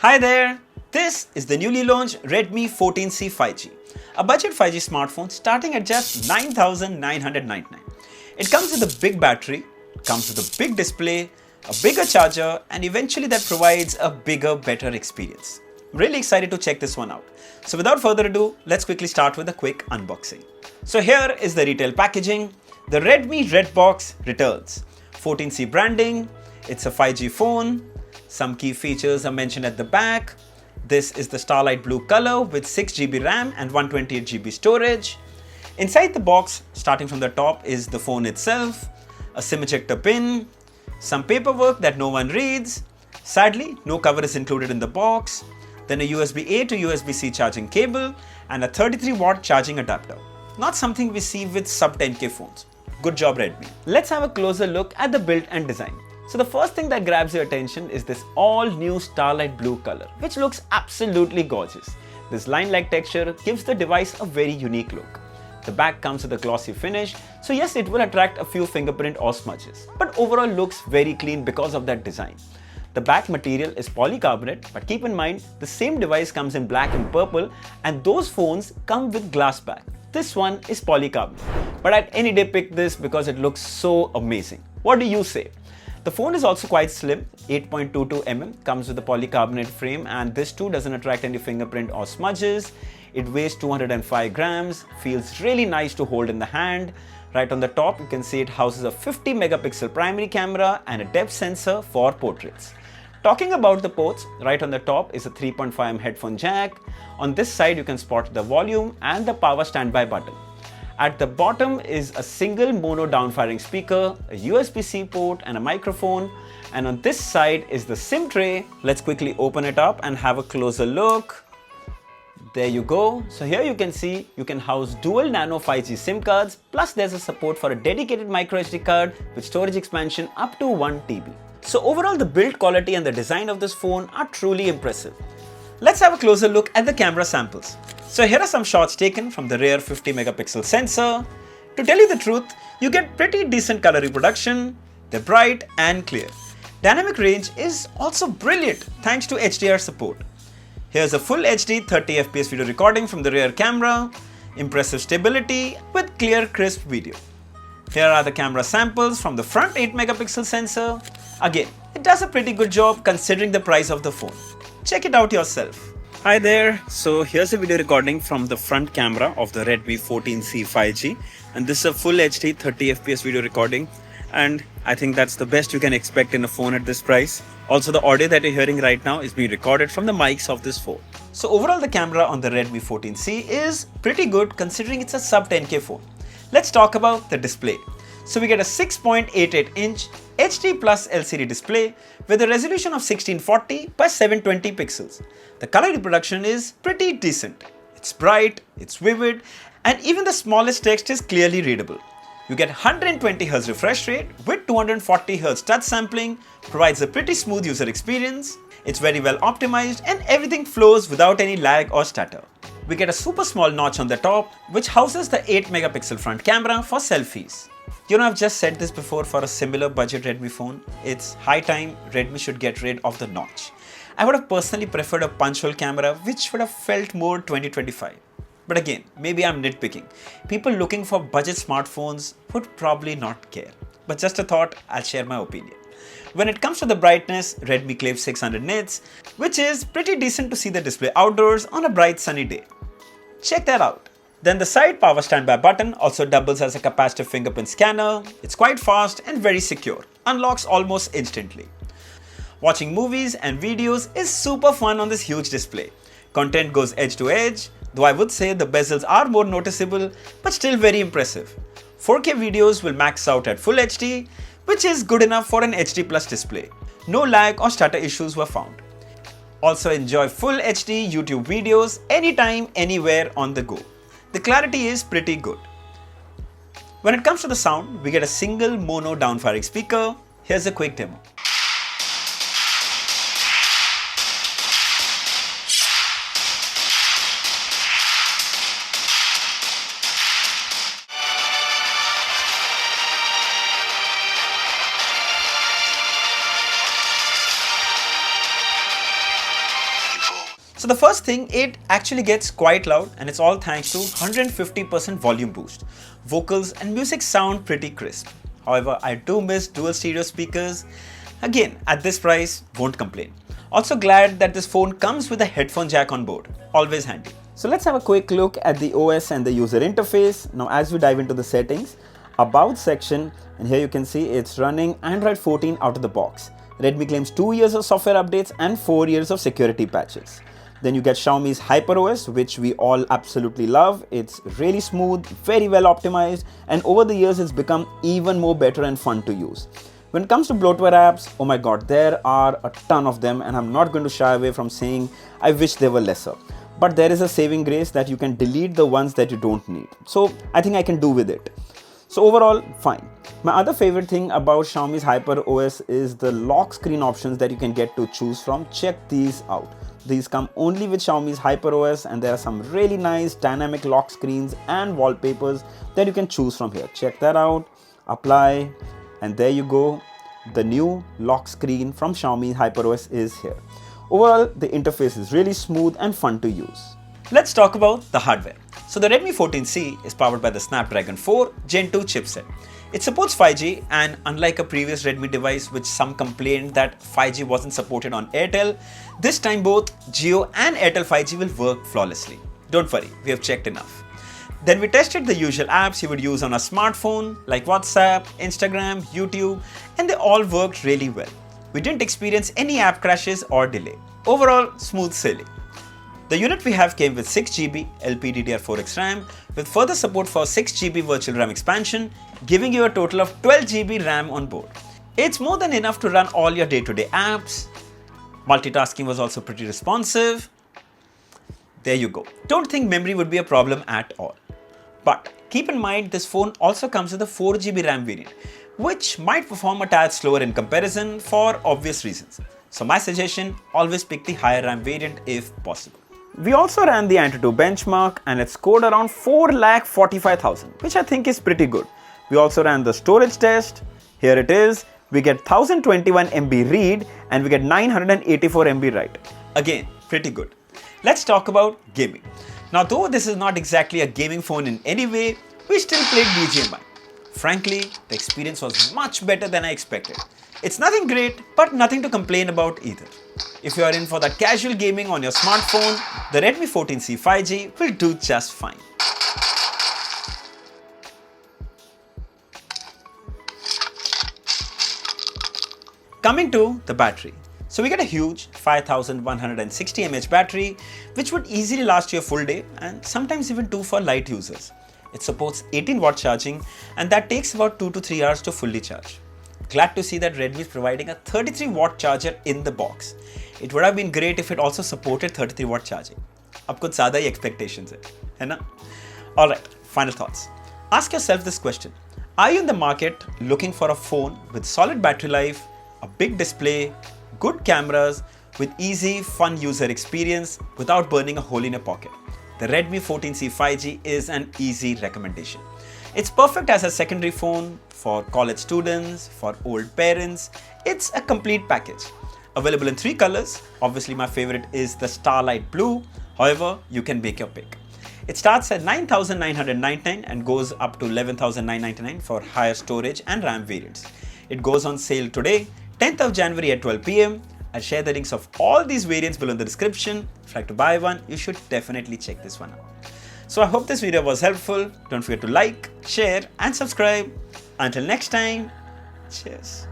Hi there! This is the newly launched Redmi 14C 5G, a budget 5G smartphone starting at just 9,999. It comes with a big battery, comes with a big display, a bigger charger, and eventually that provides a bigger, better experience. I'm really excited to check this one out. So without further ado, let's quickly start with a quick unboxing. So here is the retail packaging. The Redmi Red Box returns. 14C branding, it's a 5G phone. Some key features are mentioned at the back. This is the Starlight Blue color with 6GB RAM and 128GB storage. Inside the box, starting from the top, is the phone itself, a SIM ejector pin, some paperwork that no one reads. Sadly, no cover is included in the box. Then a USB-A to USB-C charging cable and a 33-watt charging adapter. Not something we see with sub 10K phones. Good job, Redmi. Let's have a closer look at the build and design. So the first thing that grabs your attention is this all new Starlight Blue color, which looks absolutely gorgeous. This line-like texture gives the device a very unique look. The back comes with a glossy finish, so yes, it will attract a few fingerprint or smudges, but overall looks very clean because of that design. The back material is polycarbonate, but keep in mind the same device comes in black and purple, and those phones come with glass back. This one is polycarbonate, but I'd any day pick this because it looks so amazing. What do you say? The phone is also quite slim, 8.22mm, comes with a polycarbonate frame, and this too doesn't attract any fingerprint or smudges. It weighs 205 grams, feels really nice to hold in the hand. Right on the top, you can see it houses a 50 megapixel primary camera and a depth sensor for portraits. Talking about the ports, right on the top is a 3.5mm headphone jack. On this side, you can spot the volume and the power standby button. At the bottom is a single mono downfiring speaker, a USB-C port and a microphone. And on this side is the SIM tray. Let's quickly open it up and have a closer look. There you go. So here you can see you can house dual nano 5G SIM cards, plus there's a support for a dedicated microSD card with storage expansion up to 1 TB. So overall, the build quality and the design of this phone are truly impressive. Let's have a closer look at the camera samples. So here are some shots taken from the rear 50 megapixel sensor. To tell you the truth, you get pretty decent color reproduction. They're bright and clear. Dynamic range is also brilliant thanks to HDR support. Here's a full HD 30fps video recording from the rear camera. Impressive stability with clear crisp video. Here are the camera samples from the front 8 megapixel sensor. Again, it does a pretty good job considering the price of the phone. Check it out yourself. Hi there, so here's a video recording from the front camera of the Redmi 14C 5G, and this is a full HD 30fps video recording, and I think that's the best you can expect in a phone at this price. Also, the audio that you're hearing right now is being recorded from the mics of this phone. So overall, the camera on the Redmi 14C is pretty good considering it's a sub 10K phone. Let's talk about the display. So we get a 6.88-inch HD Plus LCD display with a resolution of 1640 by 720 pixels. The color reproduction is pretty decent. It's bright, it's vivid, and even the smallest text is clearly readable. You get 120Hz refresh rate with 240Hz touch sampling, provides a pretty smooth user experience. It's very well optimized and everything flows without any lag or stutter. We get a super small notch on the top, which houses the 8 megapixel front camera for selfies. You know, I've just said this before for a similar budget Redmi phone. It's high time Redmi should get rid of the notch. I would have personally preferred a punch hole camera, which would have felt more 2025. But again, maybe I'm nitpicking. People looking for budget smartphones would probably not care. But just a thought, I'll share my opinion. When it comes to the brightness, Redmi claims 600 nits, which is pretty decent to see the display outdoors on a bright sunny day. Check that out. Then the side power standby button also doubles as a capacitive fingerprint scanner. It's quite fast and very secure. Unlocks almost instantly. Watching movies and videos is super fun on this huge display. Content goes edge to edge, though I would say the bezels are more noticeable, but still very impressive. 4K videos will max out at Full HD, which is good enough for an HD Plus display. No lag or stutter issues were found. Also enjoy Full HD YouTube videos anytime, anywhere on the go. The clarity is pretty good. When it comes to the sound, we get a single mono downfiring speaker. Here's a quick demo. So the first thing, it actually gets quite loud, and it's all thanks to 150% volume boost. Vocals and music sound pretty crisp. However, I do miss dual stereo speakers. Again, at this price, won't complain. Also glad that this phone comes with a headphone jack on board. Always handy. So let's have a quick look at the OS and the user interface. Now as we dive into the settings, About section, and here you can see it's running Android 14 out of the box. Redmi claims 2 years of software updates and 4 years of security patches. Then you get Xiaomi's HyperOS, which we all absolutely love. It's really smooth, very well optimized, and over the years it's become even more better and fun to use. When it comes to bloatware apps, oh my god, there are a ton of them, and I'm not going to shy away from saying I wish they were lesser. But there is a saving grace that you can delete the ones that you don't need. So I think I can do with it. So overall, fine. My other favorite thing about Xiaomi's HyperOS is the lock screen options that you can get to choose from. Check these out. These come only with Xiaomi's HyperOS, and there are some really nice dynamic lock screens and wallpapers that you can choose from here. Check that out, apply, and there you go. The new lock screen from Xiaomi HyperOS is here. Overall, the interface is really smooth and fun to use. Let's talk about the hardware. So the Redmi 14C is powered by the Snapdragon 4 Gen 2 chipset. It supports 5G, and unlike a previous Redmi device which some complained that 5G wasn't supported on Airtel, this time both Jio and Airtel 5G will work flawlessly. Don't worry, we have checked enough. Then we tested the usual apps you would use on a smartphone like WhatsApp, Instagram, YouTube, and they all worked really well. We didn't experience any app crashes or delay. Overall, smooth sailing. The unit we have came with 6GB LPDDR4X RAM with further support for 6GB virtual RAM expansion, giving you a total of 12GB RAM on board. It's more than enough to run all your day-to-day apps. Multitasking was also pretty responsive. There you go. Don't think memory would be a problem at all. But keep in mind, this phone also comes with a 4GB RAM variant, which might perform a tad slower in comparison for obvious reasons. So my suggestion, always pick the higher RAM variant if possible. We also ran the Antutu benchmark, and it scored around 4,45,000, which I think is pretty good. We also ran the storage test. Here it is. We get 1021 MB read and we get 984 MB write. Again, pretty good. Let's talk about gaming. Now, though this is not exactly a gaming phone in any way, we still played BGMI. Frankly, the experience was much better than I expected. It's nothing great, but nothing to complain about either. If you are in for that casual gaming on your smartphone, the Redmi 14C 5G will do just fine. Coming to the battery. So we get a huge 5160 mAh battery, which would easily last you a full day and sometimes even 2 for light users. It supports 18-watt charging, and that takes about 2 to 3 hours to fully charge. Glad to see that Redmi is providing a 33-watt charger in the box. It would have been great if it also supported 33-watt charging. Ab kuch zyada hi expectations hai na? Alright, final thoughts. Ask yourself this question. Are you in the market looking for a phone with solid battery life, a big display, good cameras, with easy, fun user experience without burning a hole in your pocket? The Redmi 14C 5G is an easy recommendation. It's perfect as a secondary phone for college students, for old parents. It's a complete package. Available in 3 colors. Obviously, my favorite is the Starlight Blue. However, you can make your pick. It starts at 9,999 and goes up to 11,999 for higher storage and RAM variants. It goes on sale today, 10th of January at 12 PM. I'll share the links of all these variants below in the description. If you'd like to buy one, you should definitely check this one out. So I hope this video was helpful. Don't forget to like, share and subscribe. Until next time, cheers.